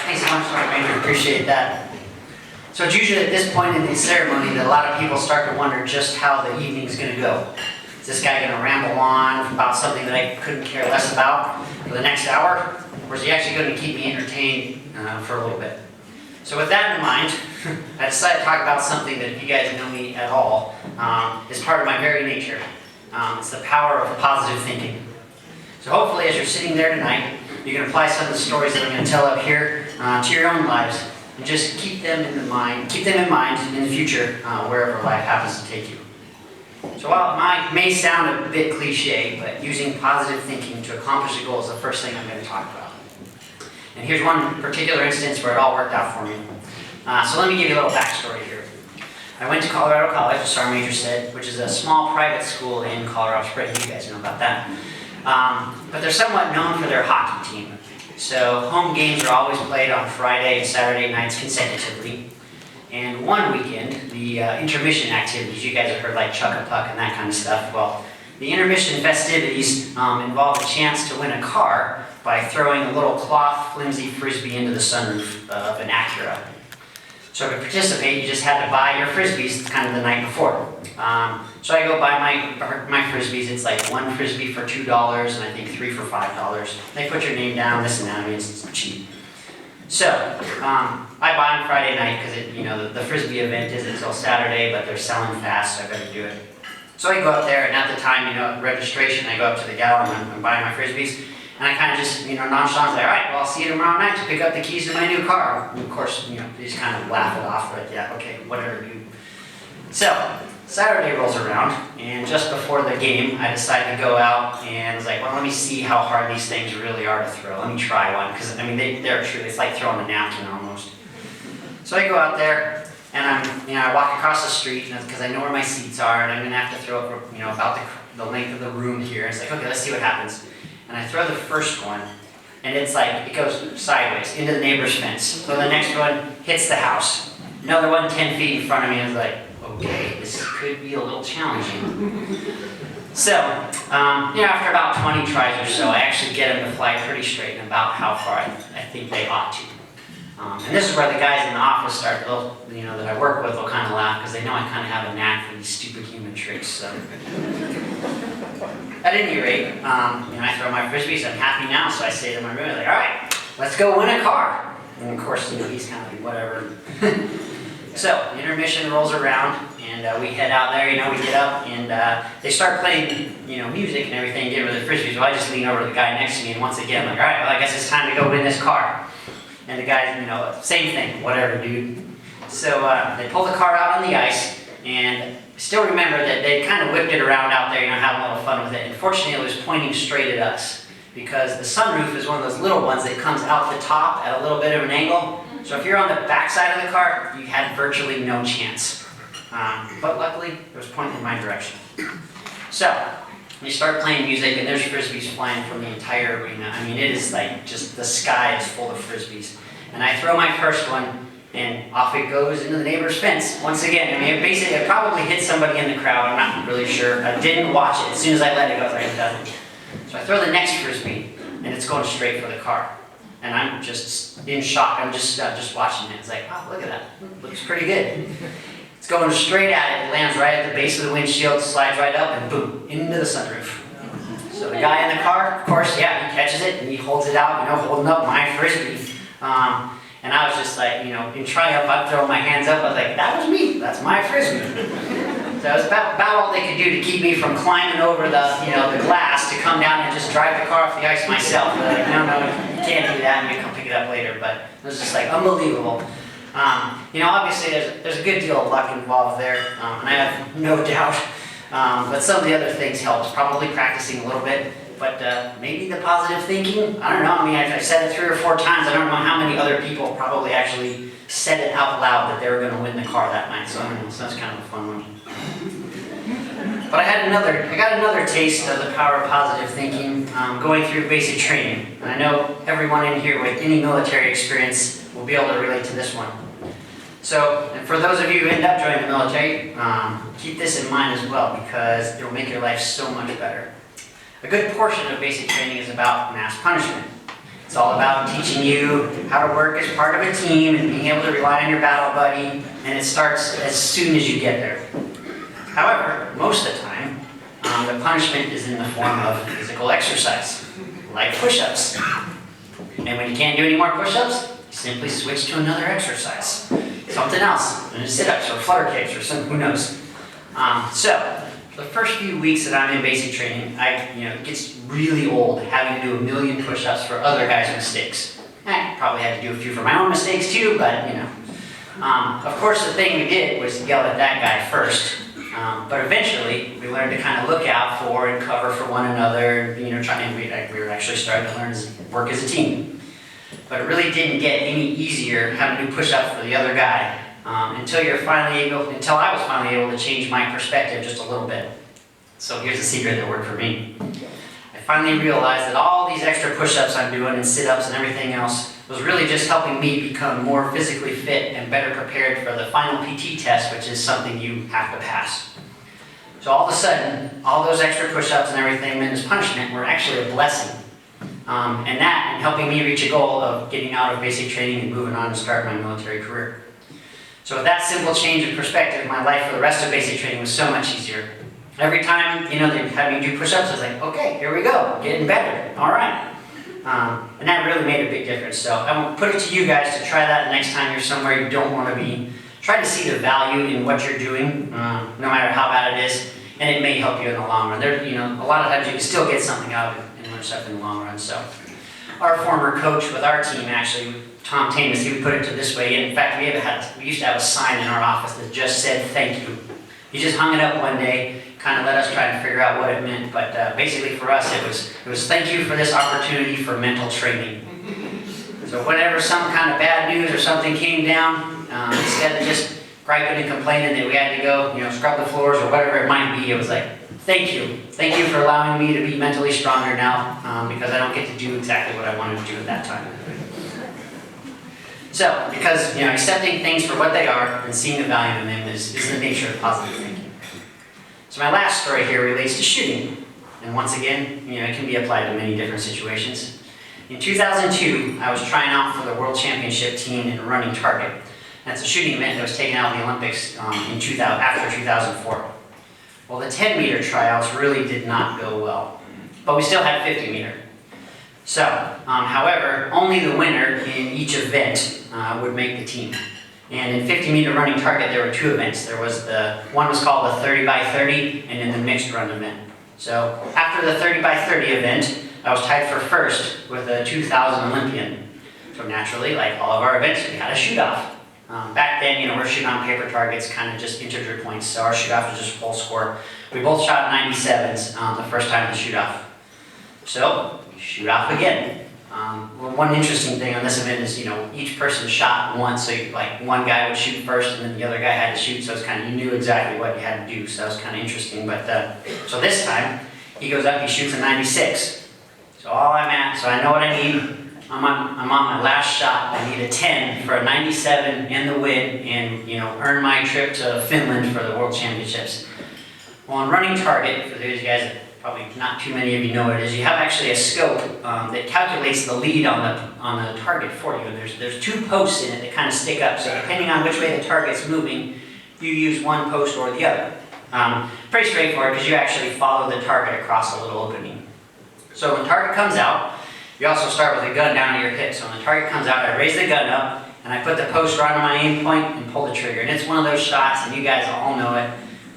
Thanks so much, Sergeant Major. Appreciate that. So it's usually at this point in the ceremony that a lot of people start to wonder just how the evening's going to go. Is this guy going to ramble on about something that I couldn't care less about for the next hour? Or is he actually going to keep me entertained for a little bit? So with that in mind, I decided to talk about something that, if you guys know me at all, is part of my very nature. It's the power of positive thinking. So hopefully as you're sitting there tonight, you can apply some of the stories that I'm going to tell up here to your own lives, and just keep them in mind in the future wherever life happens to take you. So while it may sound a bit cliche, but using positive thinking to accomplish a goal is the first thing I'm going to talk about. And here's one particular instance where it all worked out for me. So let me give you a little backstory here. I went to Colorado College, as Sergeant Major said, which is a small private school in Colorado Springs. You guys know about that. But they're somewhat known for their hockey team. So home games are always played on Friday and Saturday nights consecutively. And one weekend, the intermission activities, you guys have heard like chuck a puck and that kind of stuff. Well, the intermission festivities involve a chance to win a car by throwing a little cloth flimsy frisbee into the sunroof of an Acura. So to participate, you just had to buy your frisbees kind of the night before. So I go buy my frisbees. It's like one frisbee for $2 and I think 3 for $5. They put your name down, this and that. I mean, it's cheap. So I buy them Friday night because the frisbee event isn't until Saturday, but they're selling fast, so I better do it. So I go up there, and at the time, registration, I go up to the gal and I'm buying my frisbees. And I kind of just, nonchalantly, all right, well, I'll see you tomorrow night to pick up the keys to my new car. And of course, they just kind of laugh it off, like, yeah, okay, whatever, dude. So, Saturday rolls around, and just before the game, I decided to go out, and I was like, well, let me see how hard these things really are to throw. Let me try one, because, they're true. It's like throwing a napkin almost. So I go out there, and I walk across the street, because I know where my seats are, and I'm going to have to throw it, about the length of the room here. It's like, okay, let's see what happens. And I throw the first one, and it's like, it goes sideways into the neighbor's fence. So the next one hits the house. Another one 10 feet in front of me. I was like, okay, this could be a little challenging. So, after about 20 tries or so, I actually get them to fly pretty straight and about how far I think they ought to. And this is where the guys in the office that I work with will kind of laugh, because they know I kind of have a knack for these stupid human tricks. So. At any rate, I throw my frisbees, I'm happy now, so I say to my roommate, all right, let's go win a car. And of course, he's kind of like, whatever. So, intermission rolls around, and we head out there, we get up, and they start playing, music and everything, get rid of the frisbees. Well, I just lean over to the guy next to me, and once again, I'm like, all right, well, I guess it's time to go win this car. And the guy, same thing, whatever, dude. So they pull the car out on the ice, and still remember that they kind of whipped it around out there, having a little fun with it. And fortunately, it was pointing straight at us, because the sunroof is one of those little ones that comes out the top at a little bit of an angle. So if you're on the back side of the car, you had virtually no chance. But luckily, it was pointing in my direction. So we start playing music, and there's frisbees flying from the entire arena. It is like just the sky is full of frisbees. And I throw my first one, and off it goes into the neighbor's fence. Once again, it probably hit somebody in the crowd. I'm not really sure. I didn't watch it. As soon as I let it go, I was like, it doesn't. So I throw the next frisbee, and it's going straight for the car. And I'm just in shock. I'm just watching it. It's like, oh, look at that. Looks pretty good. It's going straight at it. It lands right at the base of the windshield, slides right up, and boom, into the sunroof. So the guy in the car, of course, he catches it, and he holds it out, holding up my frisbee. And I was just like, in triumph, I'd throw my hands up. I was like, that was me. That's my frisbee. So it was about all they could do to keep me from climbing over the glass to come down and just drive the car off the ice myself. They're like, no, you can't do that, and you come pick it up later. But it was just like unbelievable. Obviously there's a good deal of luck involved there, and I have no doubt. But some of the other things helped, probably practicing a little bit. But maybe the positive thinking, I don't know. I said it 3 or 4 times. I don't know how many other people probably actually said it out loud that they were going to win the car that night. So I don't know. So that's kind of a fun one. But I got another taste of the power of positive thinking going through basic training. And I know everyone in here with any military experience will be able to relate to this one. So, and for those of you who end up joining the military, keep this in mind as well, because it will make your life so much better. A good portion of basic training is about mass punishment. It's It's all about teaching you how to work as part of a team and being able to rely on your battle buddy, and it starts as soon as you get there. However, most of the time, the punishment is in the form of physical exercise, like push-ups. And when you can't do any more push-ups, you simply switch to another exercise. Something else, sit-ups or flutter kicks or something, who knows. So, the first few weeks that I'm in basic training, it gets really old having to do a million push-ups for other guys' mistakes. I probably had to do a few for my own mistakes too, but Of course, the thing we did was yell at that guy first. But eventually, we learned to kind of look out for and cover for one another. We were actually starting to learn to work as a team. But it really didn't get any easier having to do push-ups for the other guy until I was finally able to change my perspective just a little bit. So here's the secret that worked for me. I finally realized that all these extra push-ups I'm doing and sit-ups and everything else was really just helping me become more physically fit and better prepared for the final PT test, which is something you have to pass. So all of a sudden, all those extra push-ups and everything meant as punishment were actually a blessing. And helping me reach a goal of getting out of basic training and moving on to start my military career. So with that simple change of perspective, my life for the rest of basic training was so much easier. Every time, they had me do push-ups, I was like, okay, here we go, getting better, all right. And that really made a big difference. So I will put it to you guys to try that the next time you're somewhere you don't want to be. Try to see the value in what you're doing, no matter how bad it is, and it may help you in the long run. A lot of times you can still get something out of it and learn stuff in the long run. So our former coach with our team, actually, Tom Tamus, he would put it this way. In fact, we used to have a sign in our office that just said thank you. He just hung it up one day, kind of let us try to figure out what it meant, but basically for us it was thank you for this opportunity for mental training. So whenever some kind of bad news or something came down, instead of just griping and complaining that we had to go, scrub the floors or whatever it might be, it was like, thank you for allowing me to be mentally stronger now, because I don't get to do exactly what I wanted to do at that time. So, because accepting things for what they are and seeing the value in them is the nature of positive thinking. So my last story here relates to shooting. And once again, it can be applied to many different situations. In 2002, I was trying out for the World Championship team in running target. That's a shooting event that was taken out in the Olympics after 2004. Well, the 10-meter tryouts really did not go well, but we still had 50-meter. So, however, only the winner in each event would make the team. And in 50-meter running target, there were two events. One was called the 30 by 30, and then the mixed run event. So after the 30 by 30 event, I was tied for first with a 2000 Olympian. So naturally, like all of our events, we had a shoot-off. Back then, we're shooting on paper targets, kind of just integer points, so our shoot-off was just full score. We both shot 97s the first time in the shoot-off. So, shoot off again. One interesting thing on this event is, each person shot once, so one guy would shoot first and then the other guy had to shoot, so it's you knew exactly what you had to do, so that was kind of interesting. But, so this time, he goes up, he shoots a 96. So I know what I need. I'm on my last shot. I need a 10 for a 97 and the win and, earn my trip to Finland for the World Championships. Well, on running target, for those guys that probably not too many of you know what it is, you have actually a scope that calculates the lead on the target for you. And there's two posts in it that kind of stick up. So depending on which way the target's moving, you use one post or the other. Pretty straightforward because you actually follow the target across a little opening. So when the target comes out, you also start with a gun down to your hip. So when the target comes out, I raise the gun up and I put the post right on my aim point and pull the trigger. And it's one of those shots, and you guys all know it,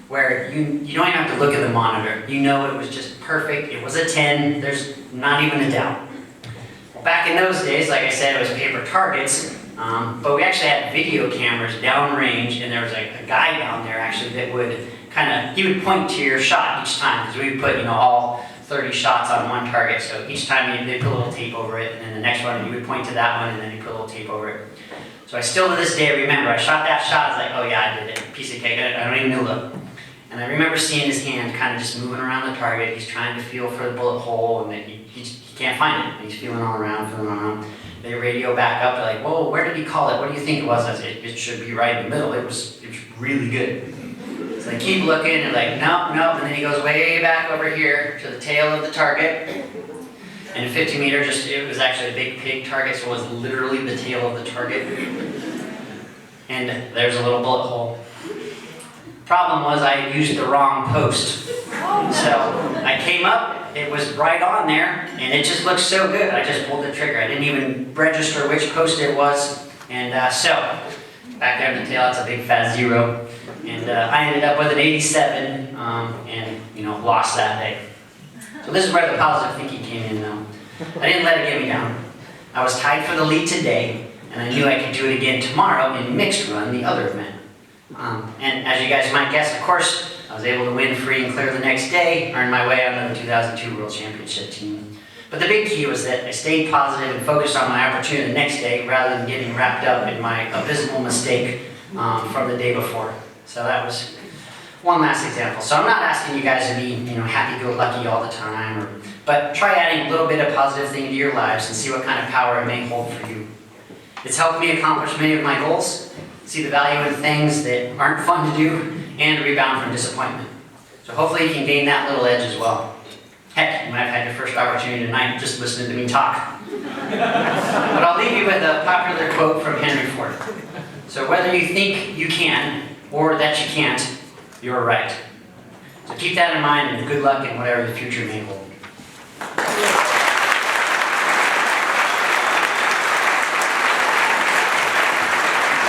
where you don't even have to look at the monitor. You know it was just perfect. It was a 10. There's not even a doubt. Well, back in those days, like I said, it was paper targets, but we actually had video cameras downrange, and there was a guy down there actually that would he would point to your shot each time, because we would put all 30 shots on one target. So each time they put a little tape over it, and then the next one you would point to that one, and then you put a little tape over it. So I still to this day remember, I shot that shot, I was like, oh yeah, I did it. Piece of cake, I don't even look. And I remember seeing his hand kind of just moving around the target. He's trying to feel for the bullet hole, and he can't find it. He's feeling all around. They radio back up, they're like, whoa, where did he call it? What do you think it was? I said, it should be right in the middle. It was really good. So they keep looking, and like, nope, and then he goes way back over here to the tail of the target. And 50 meter, it was actually a big pig target, so it was literally the tail of the target. And there's a little bullet hole. Problem was I used the wrong post. So I came up, it was right on there, and it just looked so good. I just pulled the trigger. I didn't even register which post it was. And so, back there in the tail, that's a big fat 0. And I ended up with an 87, and lost that day. So this is where the positive thinking came in though. I didn't let it get me down. I was tied for the lead today, and I knew I could do it again tomorrow in mixed run, the other event. And as you guys might guess, of course, I was able to win free and clear the next day, earn my way onto the 2002 World Championship team. But the big key was that I stayed positive and focused on my opportunity the next day rather than getting wrapped up in my abysmal mistake from the day before. So that was one last example. So I'm not asking you guys to be, happy-go-lucky all the time, but try adding a little bit of positive thing into your lives and see what kind of power it may hold for you. It's helped me accomplish many of my goals, see the value in things that aren't fun to do, and rebound from disappointment. So hopefully you can gain that little edge as well. Heck, you might have had your first opportunity tonight just listening to me talk. But I'll leave you with a popular quote from Henry Ford. So whether you think you can or that you can't, you're right. So keep that in mind, and good luck in whatever the future may hold.